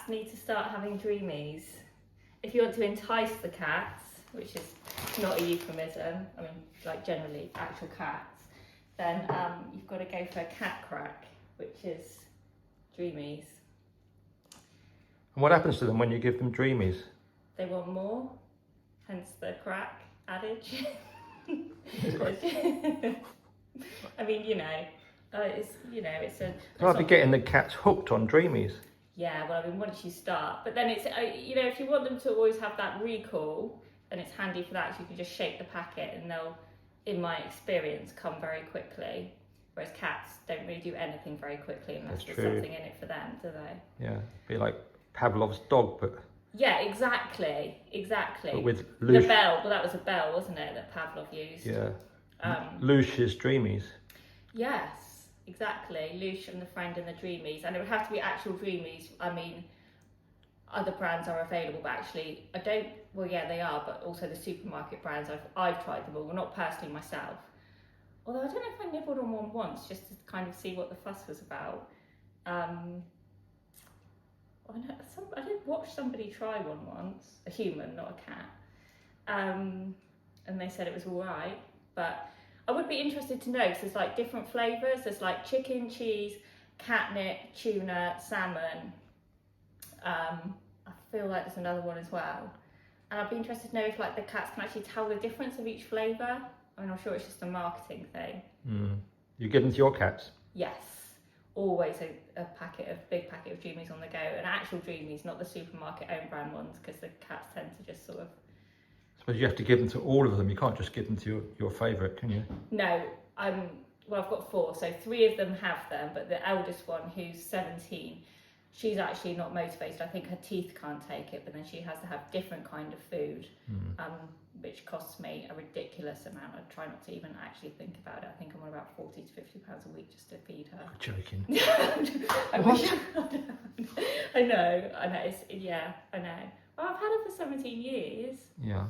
cats need to start having dreamies. If you want to entice the cats, which is not a euphemism, I mean, like generally actual cats, then you've got to go for a cat crack, which is Dreamies. And what happens to them when you give them Dreamies? They want more, hence the crack adage. I mean, it's a... So I'll be getting the cats hooked on Dreamies. Yeah, well, I mean, once you start, but then it's, if you want them to always have that recall, then it's handy for that, so you can just shake the packet and they'll, in my experience, come very quickly. Whereas cats don't really do anything very quickly unless there's something in it for them, do they? Yeah, be like Pavlov's dog, but... Yeah, exactly. But with Louche... The bell, well, that was a bell, wasn't it, that Pavlov used? Yeah. Louche's Dreamies. Yes, exactly. Louche and the friend and the Dreamies. And it would have to be actual Dreamies. I mean, other brands are available, but actually, well, yeah, they are, but also the supermarket brands, I've tried them all, well, not personally myself. Although I don't know if I nibbled on one once, just to kind of see what the fuss was about. I did watch somebody try one once, a human, not a cat, and they said it was all right. But I would be interested to know, because there's like different flavours. There's like chicken, cheese, catnip, tuna, salmon. I feel like there's another one as well. And I'd be interested to know if like the cats can actually tell the difference of each flavour. I mean, I'm sure it's just a marketing thing. You give them to your cats? Yes. Always a big packet of Dreamies on the go. And actual Dreamies, not the supermarket own brand ones, because the cats tend to just sort of... I suppose you have to give them to all of them. You can't just give them to your favourite, can you? No. Well, I've got 4, so 3 of them have them, but the eldest one, who's 17, she's actually not motivated. I think her teeth can't take it, but then she has to have different kind of food, which costs me a ridiculous amount. I try not to even actually think about it. I think I'm on about £40 to £50 a week just to feed her. You're joking. I know. I know. Well, I've had her for 17 years. Yeah.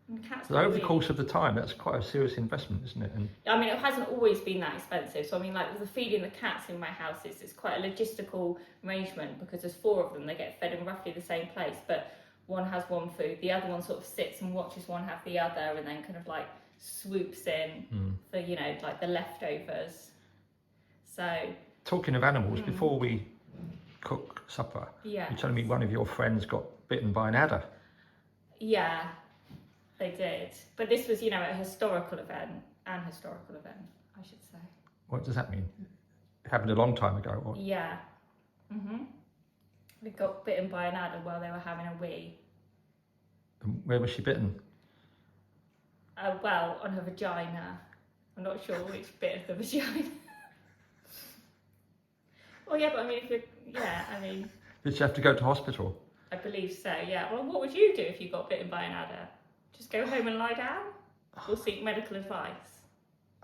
And cats So over the course of the time, that's quite a serious investment, isn't it? And I mean, it hasn't always been that expensive. So I mean, like the feeding the cats in my house it's quite a logistical arrangement, because there's 4 of them. They get fed in roughly the same place, but one has one food, the other one sort of sits and watches one have the other, and then kind of like swoops in for like the leftovers. So talking of animals, before we cook supper, you're telling me one of your friends got bitten by an adder. Yeah. They did, but this was, a historical event, I should say. What does that mean? It happened a long time ago? Or... Yeah. They got bitten by an adder while they were having a wee. And where was she bitten? Well, on her vagina. I'm not sure which bit of the vagina. Well, yeah, but I mean, Did she have to go to hospital? I believe so, yeah. Well, what would you do if you got bitten by an adder? Just go home and lie down? Or seek medical advice?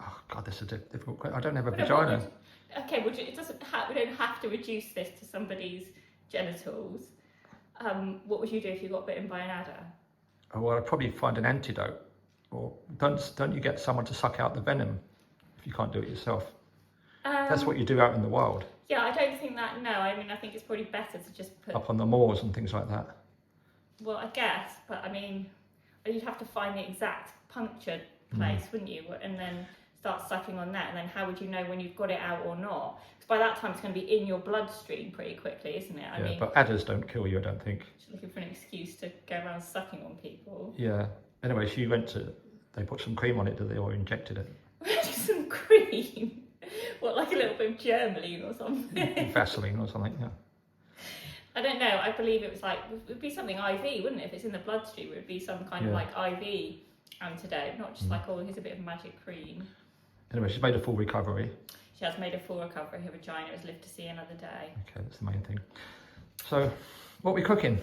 Oh God, this is a difficult question. I don't have a vagina. Okay, we don't have to reduce this to somebody's genitals. What would you do if you got bitten by an adder? Oh, well, I'd probably find an antidote. Or don't you get someone to suck out the venom if you can't do it yourself? That's what you do out in the wild. Yeah, I don't think that, no. I mean, I think it's probably better to just put... Up on the moors and things like that. Well, I guess, but I mean, you'd have to find the exact punctured place, wouldn't you? And then start sucking on that, and then how would you know when you've got it out or not? Because by that time it's going to be in your bloodstream pretty quickly, isn't it? I mean, but adders don't kill you, I don't think. She's looking for an excuse to go around sucking on people. Yeah. Anyway, they put some cream on it, or injected it? Some cream? What, like a little bit of Germaline or something? Vaseline or something, yeah. I don't know, I believe it would be something IV, wouldn't it? If it's in the bloodstream, it would be some kind of like IV antidote, not just like, oh, here's a bit of magic cream. Anyway, she's made a full recovery. She has made a full recovery. Her vagina has lived to see another day. Okay, that's the main thing. So, what are we cooking?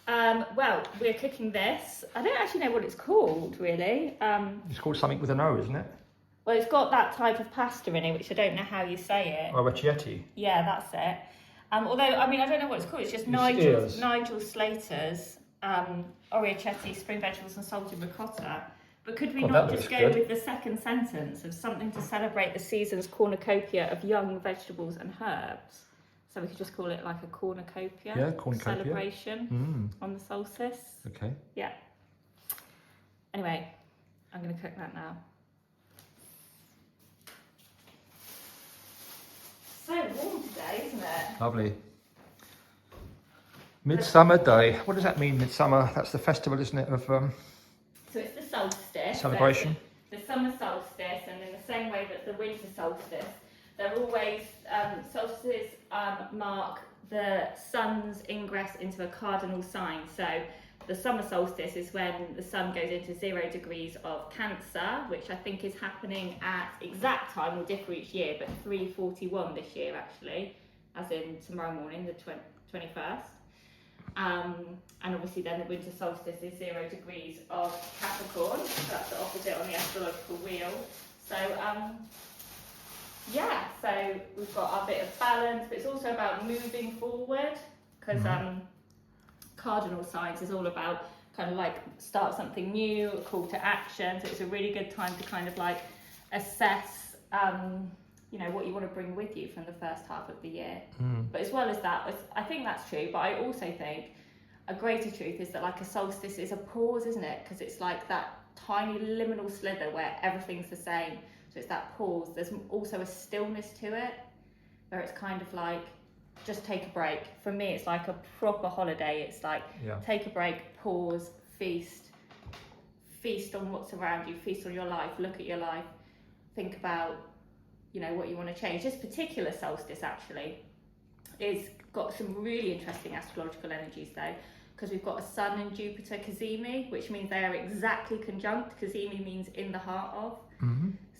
Well, we're cooking this. I don't actually know what it's called, really. It's called something with an O, isn't it? Well, it's got that type of pasta in it, which I don't know how you say it. Orecchietti. Yeah, that's it. Although, I mean, I don't know what it's called. It's just Nigel Slater's Orecchietti, spring vegetables and salted ricotta. But could we not just go with the second sentence of something to celebrate the season's cornucopia of young vegetables and herbs? So we could just call it like a cornucopia, cornucopia celebration on the solstice. Okay. Yeah. Anyway, I'm going to cook that now. So warm today, isn't it? Lovely. Midsummer Day. What does that mean, Midsummer? That's the festival, isn't it, of So it's the solstice. celebration? The summer solstice, and in the same way that the winter solstice, they're always, solstices mark the sun's ingress into a cardinal sign. So the summer solstice is when the sun goes into 0 degrees of Cancer, which I think is happening at exact time, will differ each year, but 3:41 this year actually, as in tomorrow morning, the 21st. And obviously then the winter solstice is 0 degrees of Capricorn, so that's the opposite on the astrological wheel. So yeah, so we've got our bit of balance, but it's also about moving forward, because cardinal signs is all about kind of like start something new, a call to action. So it's a really good time to kind of like assess you know, what you want to bring with you from the first half of the year. But as well as that, I think that's true, but I also think a greater truth is that like a solstice is a pause, isn't it? Because it's like that tiny liminal slither where everything's the same. So it's that pause. There's also a stillness to it, where it's kind of like, just take a break. For me, it's like a proper holiday. It's like, take a break, pause, feast on what's around you, feast on your life, look at your life, think about, you know, what you want to change. This particular solstice actually is got some really interesting astrological energies though, because we've got a Sun and Jupiter cazimi, which means they are exactly conjunct. Cazimi means in the heart of.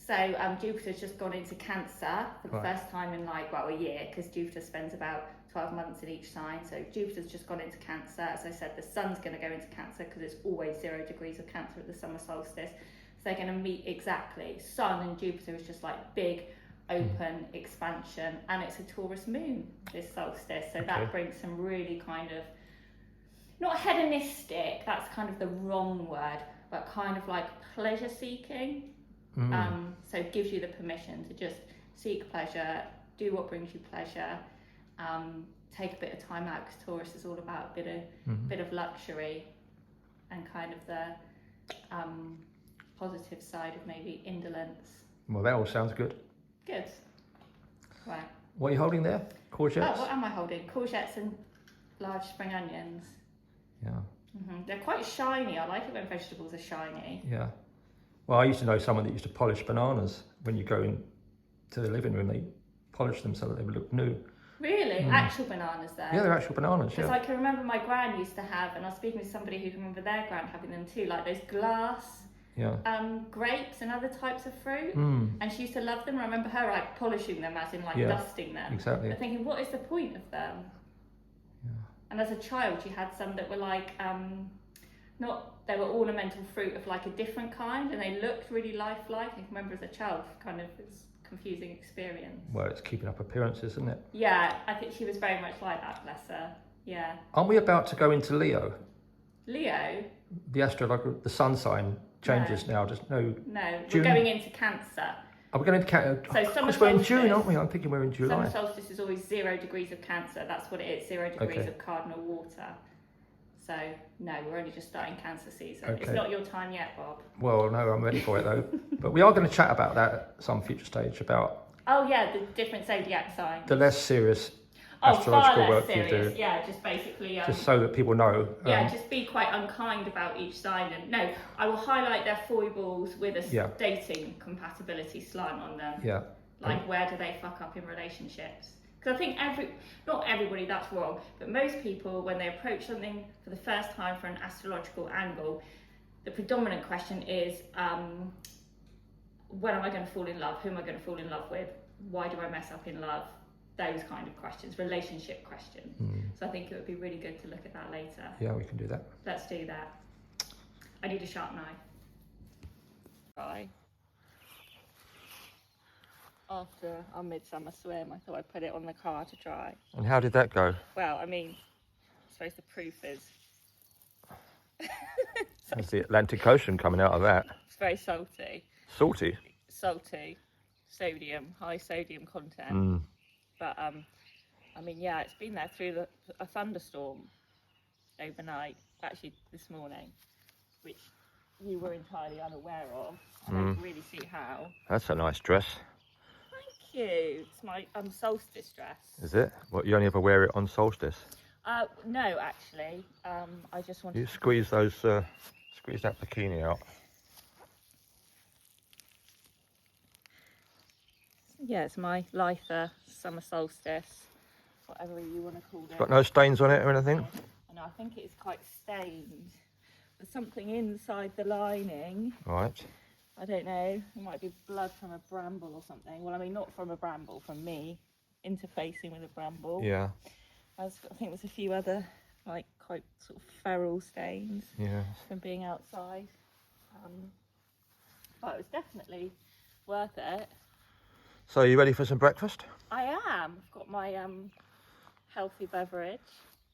So Jupiter's just gone into Cancer for the first time in like, well, a year, because Jupiter spends about 12 months in each sign. So Jupiter's just gone into Cancer. As I said, the Sun's going to go into Cancer because it's always 0 degrees of Cancer at the summer solstice. So they're going to meet exactly. Sun and Jupiter is just like big, open expansion, and it's a Taurus moon this solstice. So that brings some really kind of, not hedonistic, that's kind of the wrong word, but kind of like pleasure seeking. So it gives you the permission to just seek pleasure, do what brings you pleasure, take a bit of time out, because Taurus is all about a bit of luxury and kind of the positive side of maybe indolence. Well, that all sounds good. Good. Right. What are you holding there? Courgettes? Oh, what am I holding? Courgettes and large spring onions. Yeah. They're quite shiny. I like it when vegetables are shiny. Yeah. Well, I used to know someone that used to polish bananas. When you go into the living room, they polish them so that they would look new. Really? Actual bananas there? Yeah, they're actual bananas, Because I can remember my gran used to have, and I was speaking to somebody who can remember their gran having them too, like those glass grapes and other types of fruit. And she used to love them. I remember her like polishing them, as in like dusting them. Exactly. And thinking, what is the point of them? Yeah. And as a child, she had some that were like, they were ornamental fruit of like a different kind, and they looked really lifelike. I can remember as a child, kind of, it's a confusing experience. Well, it's keeping up appearances, isn't it? Yeah, I think she was very much like that, bless her. Yeah. Aren't we about to go into Leo? Leo? The astrological, the sun sign changes now. Just no. No, June? we're going into Cancer. Are we going into Cancer? So summer Because we're in solstice. June, aren't we? I'm thinking we're in July. Summer solstice is always 0 degrees of Cancer. That's what it is, 0 degrees of cardinal water. So, no, we're only just starting Cancer season. It's not your time yet, Bob. Well, no, I'm ready for it though. But we are going to chat about that at some future stage, about Oh yeah, the different zodiac signs. the less serious far astrological less work serious. you do. Yeah, just basically. Just so that people know. Just be quite unkind about each sign. And no, I will highlight their foibles with a dating compatibility slant on them. Yeah. Like, where do they fuck up in relationships? Because I think not everybody, that's wrong, but most people, when they approach something for the first time from an astrological angle, the predominant question is, when am I going to fall in love? Who am I going to fall in love with? Why do I mess up in love? Those kind of questions, relationship questions. So I think it would be really good to look at that later. Yeah, we can do that. Let's do that. I need a sharp knife. Bye. After our midsummer swim, I thought I'd put it on the car to dry. And how did that go? Well, I mean, I suppose the proof is... There's the Atlantic Ocean coming out of that. It's very salty. Salty? Salty. Sodium, high sodium content. But I mean, yeah, it's been there through a thunderstorm overnight, actually this morning, which you were entirely unaware of. I don't really see how. That's a nice dress. Thank you. It's my solstice dress. Is it? What, you only ever wear it on solstice? No, actually. I just wanted You to squeeze those, squeeze that bikini out. Yeah, it's my Aleisteir summer solstice, whatever you want to call it. Got no stains on it or anything? No, I think it is quite stained. There's something inside the lining. Right. I don't know. It might be blood from a bramble or something. Well, I mean, not from a bramble, from me interfacing with a bramble. Yeah. I think there's a few other, like, quite sort of feral stains from being outside. But it was definitely worth it. So, are you ready for some breakfast? I am. I've got my healthy beverage.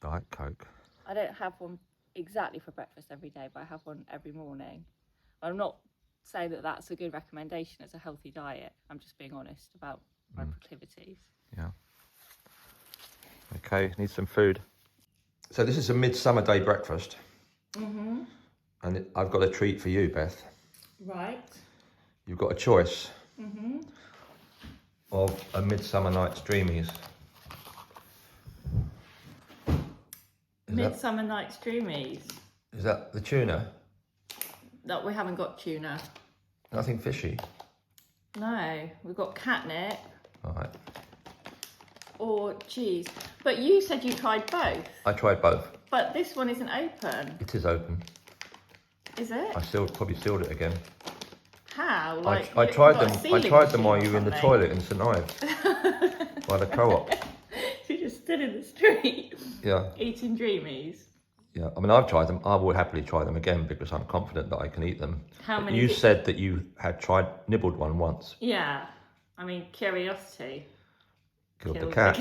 Diet Coke. I don't have one exactly for breakfast every day, but I have one every morning. I'm not saying that that's a good recommendation as a healthy diet. I'm just being honest about my proclivities. Yeah. Okay, need some food. So this is a midsummer day breakfast. And I've got a treat for you, Beth. Right. You've got a choice of a Midsummer Night's Dreamies. Midsummer Night's Dreamies. Is that the tuna? No, we haven't got tuna. Nothing fishy. No, we've got catnip All right. or cheese. But you said you tried both. I tried both. But this one isn't open. It is open. Is it? I probably sealed it again. How? I tried them while you were in the toilet in St Ives by the co-op. You just stood in the street. Yeah. Eating Dreamies. Yeah, I mean, I've tried them. I will happily try them again because I'm confident that I can eat them. How many? You said that you had nibbled one once. Yeah. I mean, curiosity. Killed the cat.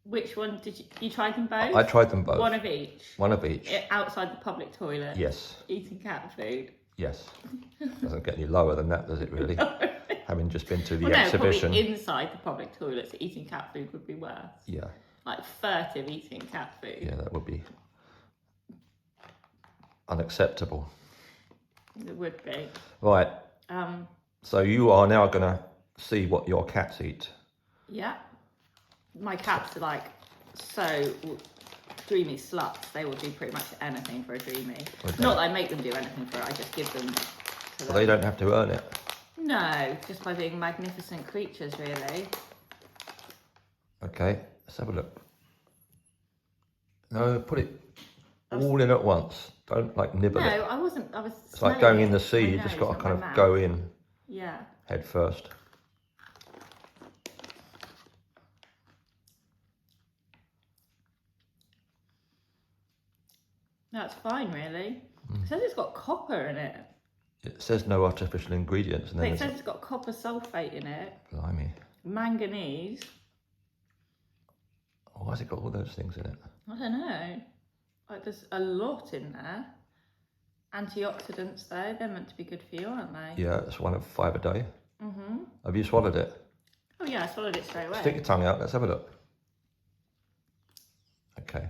Which one did you tried them both? I tried them both. One of each? One of each. Outside the public toilet? Yes. Eating cat food? Yes. Doesn't get any lower than that, does it really? No. Having just been to the Well, exhibition. Probably inside the public toilets, eating cat food would be worse. Yeah. Like furtive eating cat food. Yeah, that would be unacceptable. It would be. Right. So you are now going to see what your cats eat. Yeah. My cats are like so dreamy sluts. They will do pretty much anything for a dreamy. Okay. Not that I make them do anything for it. I just give them. Well, they don't have to earn it. No, just by being magnificent creatures, really. Okay, let's have a look. No, put it all in at once. Don't like nibble it. No, I wasn't. I was. It's like going in the sea. You just got to kind of go in. Yeah. Head first. That's fine, really. It says it's got copper in it. It says no artificial ingredients. And then It says it's got copper sulfate in it. Blimey. Manganese. Why has it got all those things in it? I don't know. Like there's a lot in there. Antioxidants though, they're meant to be good for you, aren't they? Yeah, it's 1 of 5 a day. Have you swallowed it? Oh yeah, I swallowed it straight away. Stick your tongue out. Let's have a look. Okay.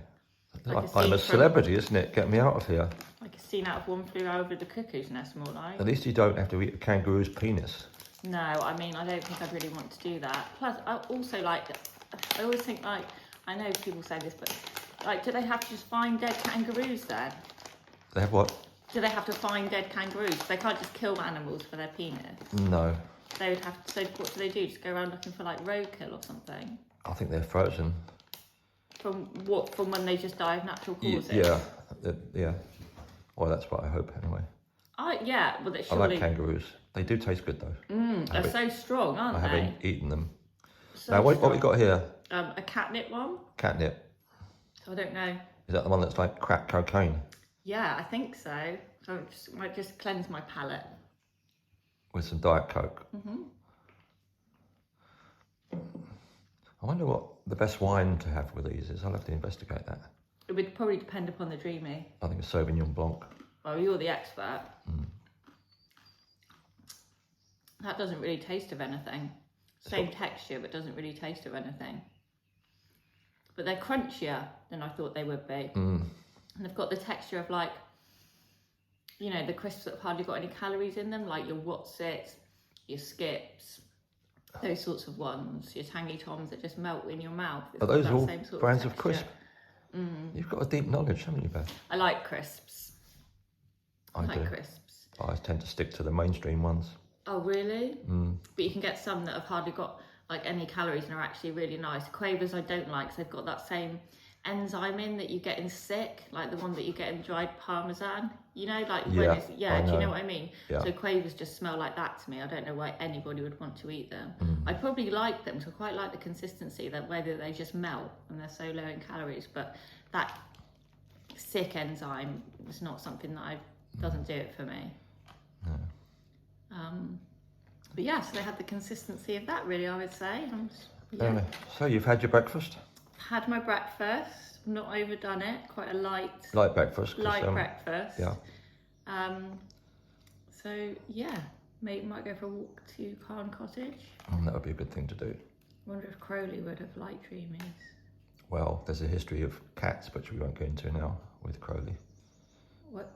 Like I'm a celebrity, isn't it? Get me out of here. Like a scene out of One Flew Over the Cuckoo's Nest, more like. At least you don't have to eat a kangaroo's penis. No, I mean, I don't think I'd really want to do that. Plus, I also I always think like, I know people say this, but like, do they have to just find dead kangaroos then? They have what? Do they have to find dead kangaroos? They can't just kill animals for their penis. No. They would have to, so what do they do? Just go around looking for like roadkill or something? I think they're frozen. From what? From when they just die of natural causes? Yeah. Yeah. Well, that's what I hope anyway. Yeah, well, I like kangaroos. They do taste good though. They're so strong, aren't they? I haven't eaten them. So now, what we got here? A catnip one. Catnip. So I don't know. Is that the one that's like crack cocaine? Yeah, I think so. So it might just cleanse my palate. With some Diet Coke. I wonder what the best wine to have with these is. I'll have to investigate that. It would probably depend upon the Dreamie. I think a Sauvignon Blanc. Well, you're the expert. That doesn't really taste of anything. Same texture, but doesn't really taste of anything. But they're crunchier than I thought they would be. And they've got the texture of like, you know, the crisps that have hardly got any calories in them, like your What's-Its, your Skips, those sorts of ones, your Tangy Toms that just melt in your mouth. Are those all brands of crisp? You've got a deep knowledge, haven't you, Beth? I like crisps. I do. Like crisps. I tend to stick to the mainstream ones. Oh, really? But you can get some that have hardly got like any calories and are actually really nice. Quavers I don't like, because they've got that same enzyme in that you get in sick, like the one that you get in dried parmesan, you know, like when it's, do you know what I mean? So quavers just smell like that to me. I don't know why anybody would want to eat them. I probably like them, so I quite like the consistency, that whether they just melt and they're so low in calories, but that sick enzyme is not something that doesn't do it for me. But yeah, so they had the consistency of that, really, I would say. So you've had your breakfast? Had my breakfast, not overdone it, quite a light breakfast. Breakfast. Yeah. So yeah, might go for a walk to Carn Cottage. That would be a good thing to do. Wonder if Crowley would have liked Dreamies. Well, there's a history of cats, which we won't go into now with Crowley. What?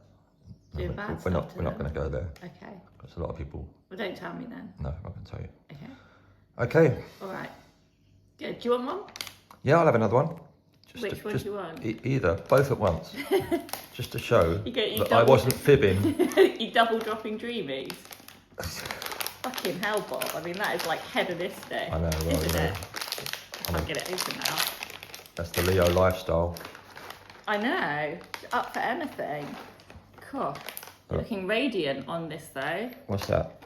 No, we're not going to go there. Okay. Because a lot of people. Well, don't tell me then. No, I'm not going to tell you. Okay. Okay. All right. Good. Do you want one? Yeah, I'll have another one. Which one do you want? Either, both at once. Just to show that I wasn't fibbing. You double dropping Dreamies. Fucking hell, Bob. I mean, that is like hedonistic. I know, right? Isn't it? I can't get it open now. That's the Leo lifestyle. I know. Up for anything. Cool. You're looking radiant on this though. What's that?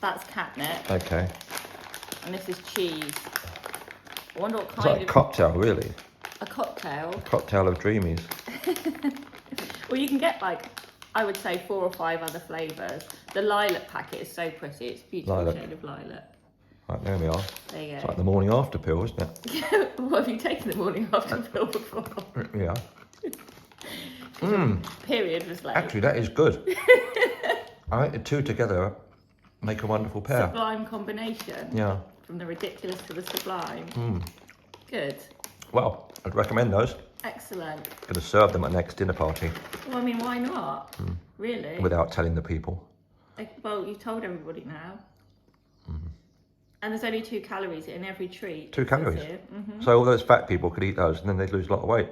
That's catnip. Okay. And this is cheese. I wonder what It's kind like a cocktail, really. A cocktail? A cocktail of Dreamies. Well, you can get like, I would say 4 or 5 other flavours. The lilac packet is so pretty. It's a beautiful shade of lilac. Right, there we are. There you go. It's like the morning after pill, isn't it? What have you taken the morning after pill before? Yeah. Period was late. Actually, that is good. I think the two together make a wonderful pair. Sublime combination. Yeah. From the ridiculous to the sublime. Good. Well, I'd recommend those. Excellent. Going to serve them at the next dinner party. Well, I mean, why not? Really? Without telling the people. Well, you've told everybody now. And there's only 2 calories in every treat. 2 calories? So all those fat people could eat those and then they'd lose a lot of weight.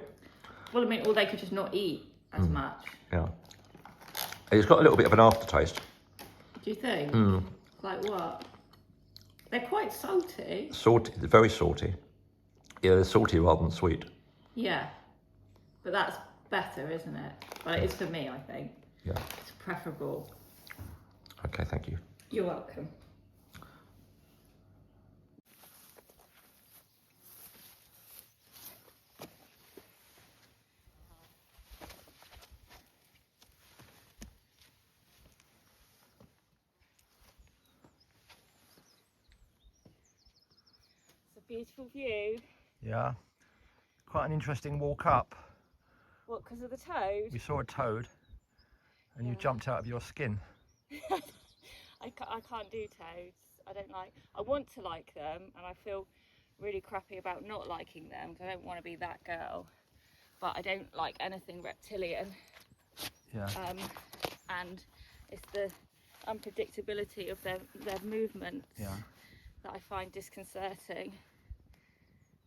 Well, I mean, or they could just not eat as much. Yeah. It's got a little bit of an aftertaste. Do you think? Like what? They're quite salty. Salty, very salty. Yeah, they're salty rather than sweet. Yeah. But that's better, isn't it? Well, it is for me, I think. Yeah. It's preferable. Okay, thank you. You're welcome. Beautiful view. Yeah. Quite an interesting walk up. What, because of the toad? We saw a toad and you jumped out of your skin. I can't do toads. I want to like them, and I feel really crappy about not liking them because I don't want to be that girl. But I don't like anything reptilian. Yeah. And it's the unpredictability of their movements that I find disconcerting.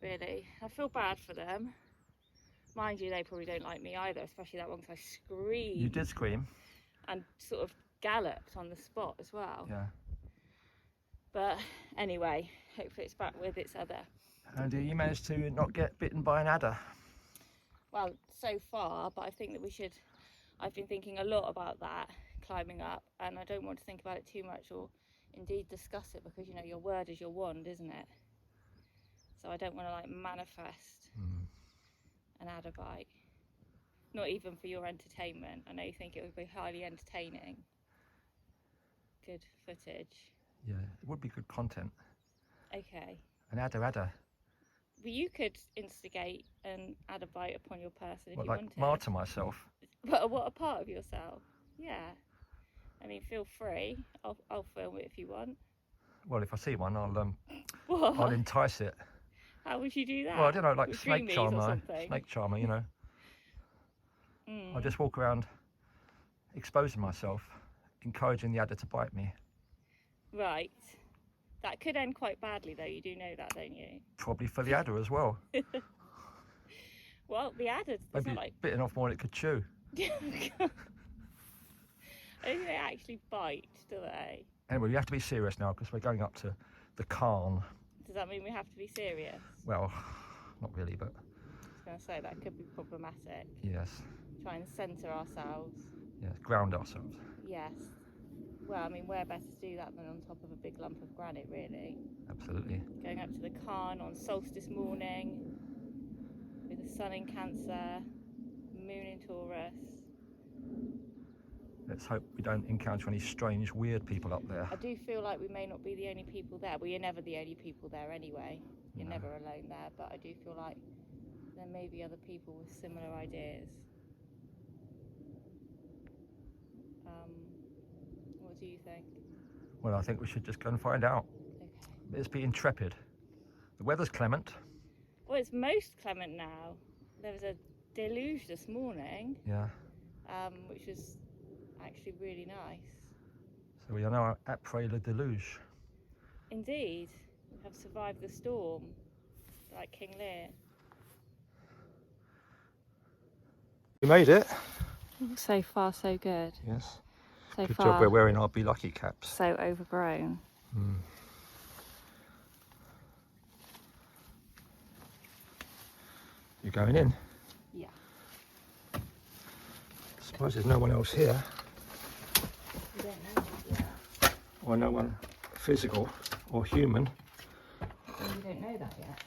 Really, I feel bad for them. Mind you, they probably don't like me either, especially that one because I screamed. You did scream. And sort of galloped on the spot as well. Yeah. But anyway, hopefully it's back with its other. And you managed to not get bitten by an adder? Well, so far, but I think that I've been thinking a lot about that, climbing up, and I don't want to think about it too much or indeed discuss it because, you know, your word is your wand, isn't it? So I don't want to like manifest an adder bite. Not even for your entertainment. I know you think it would be highly entertaining. Good footage. Yeah, it would be good content. Okay. An adder. But you could instigate an adder bite upon your person if you wanted. Martyr myself? But what a part of yourself? Yeah. I mean, feel free. I'll film it if you want. Well, if I see one, What? I'll entice it. How would you do that? Well, I don't know, like With snake Dreamies or charmer. something? Snake charmer, you know. Mm. I just walk around exposing myself, encouraging the adder to bite me. Right. That could end quite badly, though. You do know that, don't you? Probably for the adder as well. Well, the adder. It's Maybe not like. bitten off more than it could chew. I don't think they actually bite, do they? Anyway, we have to be serious now because we're going up to the carn. Does that mean we have to be serious? Well, not really, but I was going to say that could be problematic. yes. Try and centre ourselves. Yes, ground ourselves. Yes. Well, I mean, where better to do that than on top of a big lump of granite, really? Absolutely. Going up to the carn on solstice morning with the sun in Cancer, moon in Taurus. Let's hope we don't encounter any strange, weird people up there. I do feel like we may not be the only people there. Well, you're never the only people there anyway. You're never alone there, but I do feel like there may be other people with similar ideas. What do you think? Well, I think we should just go and find out. Okay. Let's be intrepid. The weather's clement. Well, it's most clement now. There was a deluge this morning, Yeah. which was actually really nice. So we are now après le deluge. Indeed, we have survived the storm, like King Lear. We made it. So far, so good. Yes. So Good far, job we're wearing our Be Lucky caps. so overgrown. Mm. You going in? Yeah. I suppose there's no one else here. We don't know that yet. Or no one physical or human. Well, we don't know that yet.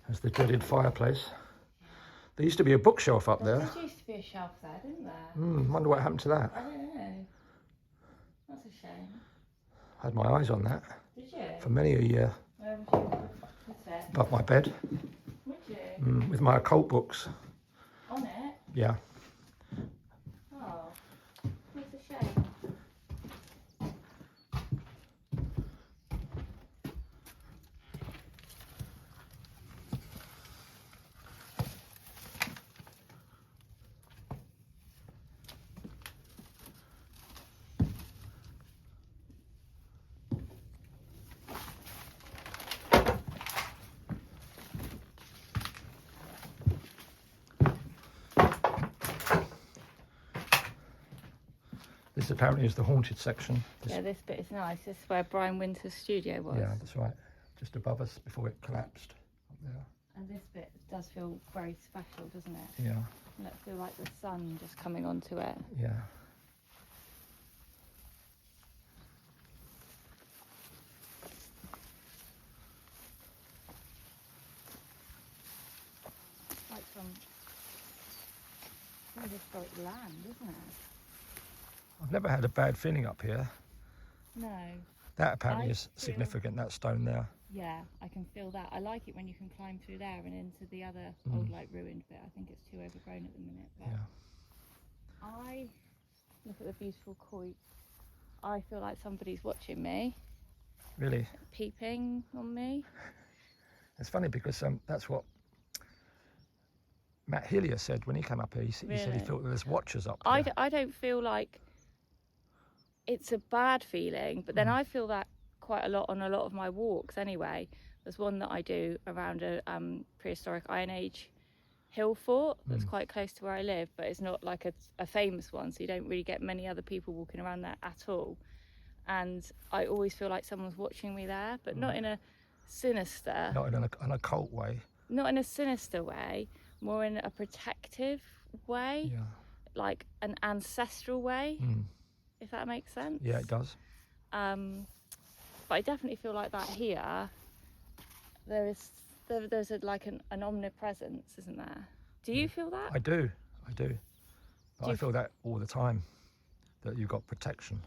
There's the dreaded fireplace. There used to be a bookshelf up there. There used to be a shelf there, didn't there? Wonder what happened to that. I don't know. That's a shame. I had my eyes on that Did you? for many a year. Where would you put it? Above my bed. Would you? With my occult books. On it? Yeah. Oh, that's a shame. This apparently is the haunted section. Yeah, this bit is nice. This is where Brian Winter's studio was. Yeah, that's right. Just above us before it collapsed up there. And this bit does feel very special, doesn't it? Yeah, And it feels like the sun just coming onto it. yeah. Like some historic land, isn't it? I've never had a bad feeling up here. No. That apparently I is feel- significant, that stone there. Yeah, I can feel that. I like it when you can climb through there and into the other old, like, ruined bit. I think it's too overgrown at the minute. But Yeah. I look at the beautiful quoit. I feel like somebody's watching me, Really. peeping on me. It's funny because that's what Matt Hillier said when he came up here. He said he Really? felt there's watchers up I, here. I don't feel like it's a bad feeling, but then I feel that quite a lot on a lot of my walks anyway. There's one that I do around a prehistoric Iron Age hill fort that's quite close to where I live, but it's not like a famous one, so you don't really get many other people walking around there at all. And I always feel like someone's watching me there, but not in a sinister, Not in an occult way. not in a sinister way, more in a protective way, Yeah. like an ancestral way, Mm. if that makes sense. Yeah, it does. But I definitely feel like that here. There's like an omnipresence, isn't there? Do you feel that? I do. But Do I you feel that all the time, that you've got protection.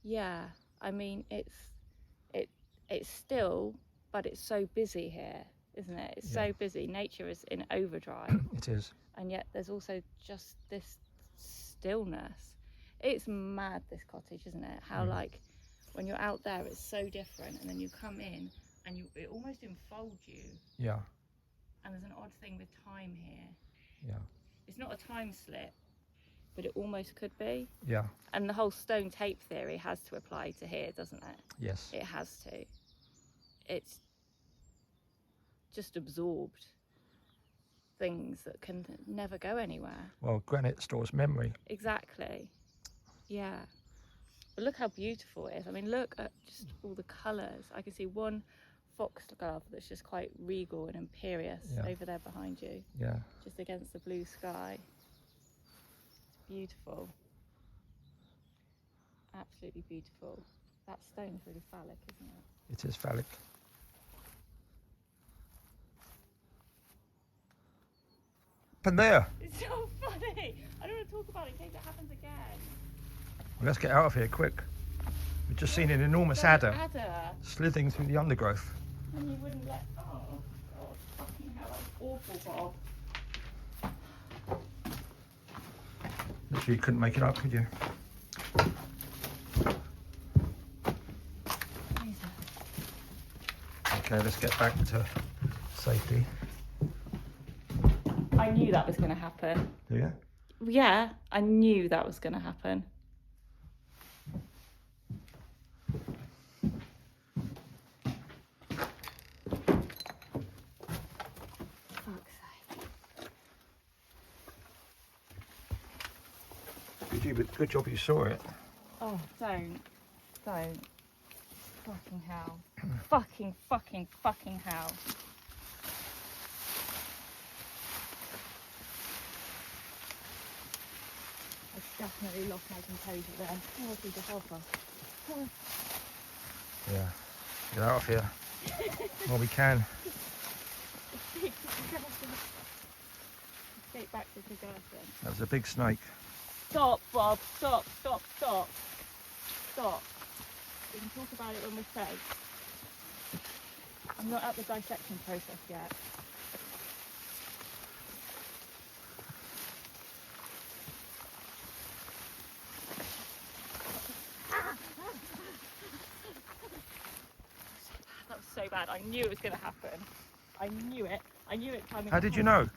Yeah. I mean, it's still, but it's so busy here, isn't it? It's so busy. Nature is in overdrive, It is. and yet there's also just this stillness. It's mad, this cottage, isn't it? How like When you're out there, it's so different, and then you come in and it almost enfolds you. Yeah. And there's an odd thing with time here. Yeah. It's not a time slip, but it almost could be. Yeah. And the whole stone tape theory has to apply to here, doesn't it? Yes. It has to. It's just absorbed things that can never go anywhere. Well, granite stores memory. Exactly. Yeah. But look how beautiful it is. I mean, look at just all the colours. I can see one foxglove that's just quite regal and imperious over there behind you. Yeah. Just against the blue sky. Beautiful. Absolutely beautiful. That stone's really phallic, isn't it? It is phallic. And there. It's so funny. I don't want to talk about it in case it happens again. Well, let's get out of here quick. We've just seen an enormous adder slithering through the undergrowth. And you wouldn't let. Oh, God, fucking hell, that's awful, Bob. Literally, you couldn't make it up, could you? Okay, let's get back to safety. I knew that was going to happen. Do you? Yeah, I knew that was going to happen. Fuck's sake. Good job you saw it. Oh, don't. Fucking hell. fucking hell. I definitely lost my composure then. Oh, I the helper. Yeah. Get out of here. Well, we can. Escape back to the garden. That was a big snake. Stop, Bob. Stop. We can talk about it when we're safe. I'm not at the dissection process yet. That was so bad. I knew it was going to happen. I knew it coming. How did you know?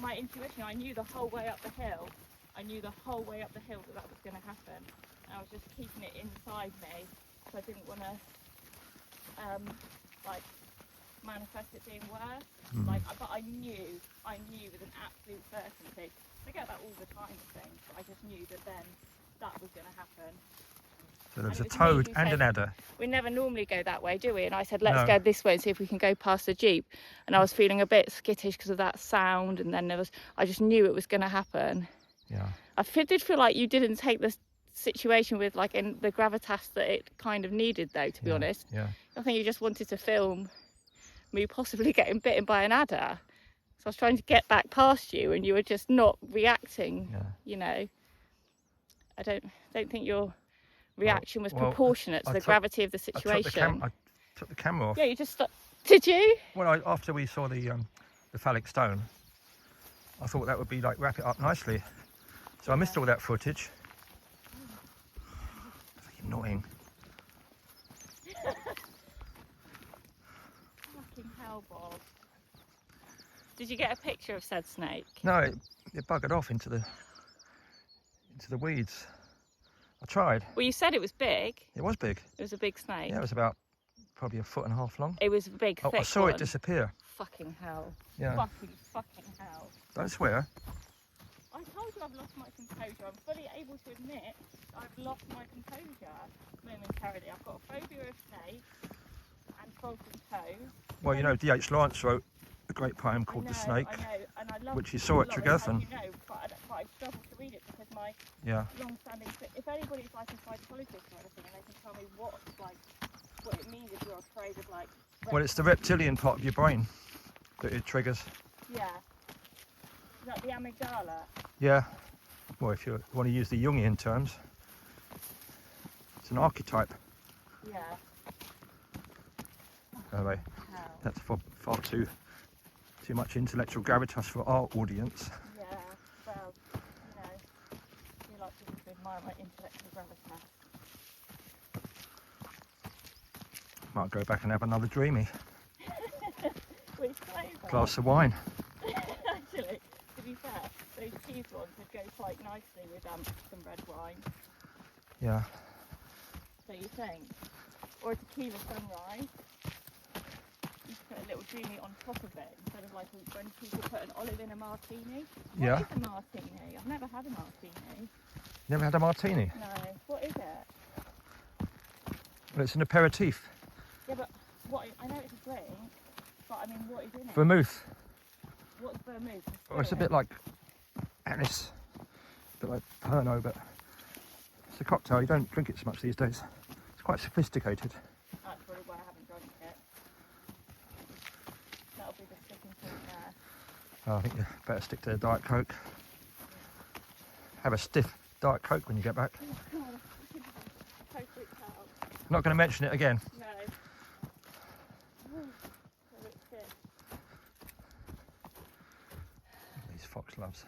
My intuition. I knew the whole way up the hill. that was going to happen. I was just keeping it inside me, so I didn't want to like manifest it being worse. But I knew with an absolute certainty. I get that all the time with things, but I just knew that then that was going to happen. So there was a toad and an adder. We never normally go that way, do we? And I said, let's go this way and see if we can go past the Jeep. And I was feeling a bit skittish because of that sound. And then I just knew it was going to happen. Yeah. I did feel like you didn't take the situation with like in the gravitas that it kind of needed, though, to be honest. Yeah. I think you just wanted to film me possibly getting bitten by an adder. So I was trying to get back past you and you were just not reacting, you know. I don't think your reaction was proportionate to the gravity of the situation. I took the camera off. Yeah, you just stopped. Did you? Well, after we saw the phallic stone, I thought that would be like wrap it up nicely. So I missed all that footage. It's annoying. Fucking hell, Bob. Did you get a picture of said snake? No, it buggered off into the weeds. I tried. Well, you said it was big. It was big. It was a big snake. Yeah, it was about probably 1.5 feet long. It was a big, thick I saw one. it disappear. Fucking hell. Yeah. Fucking hell. Don't swear. I told you I've lost my composure. I'm fully able to admit I've lost my composure momentarily. I've got a phobia of snakes and frogs and toes. Well, you know, D.H. Lawrence wrote a great poem called The Snake, and I love which he saw at Tregethan. You know, but I struggle to read it because my long-standing. If anybody's like a psychologist or anything, and they can tell me what it means if you're afraid of like. Well, it's the reptilian part of your brain that it triggers. Yeah. Is that the amygdala? Yeah. Well, if you want to use the Jungian terms, it's an archetype. Yeah. Anyway, that's far too much intellectual gravitas for our audience. Yeah, well, you know, you like people to admire my intellectual gravitas. Might go back and have another Dreamie. Which flavour? Glass of wine. Actually, to be fair, those cheese ones would go quite nicely with some red wine. Yeah. So you think? Or a tequila sunrise. You put a little Dreamie on top of it instead of like when people put an olive in a martini. Yeah. What is a martini? I've never had a martini. Never had a martini? No. What is it? Well, it's an aperitif. Yeah, but I know it's a drink, but I mean, what is in it? Vermouth. What's vermouth? Or it's a bit like anise. A bit like Pernod, but it's a cocktail. You don't drink it so much these days. It's quite sophisticated. That's probably why I haven't drunk it. That'll be the sticking point there. Oh, I think you better stick to the Diet Coke. Have a stiff Diet Coke when you get back. Oh God, I should have a Coke whipped out. I'm not going to mention it again. No. Ooh, that looks good. These fox loves.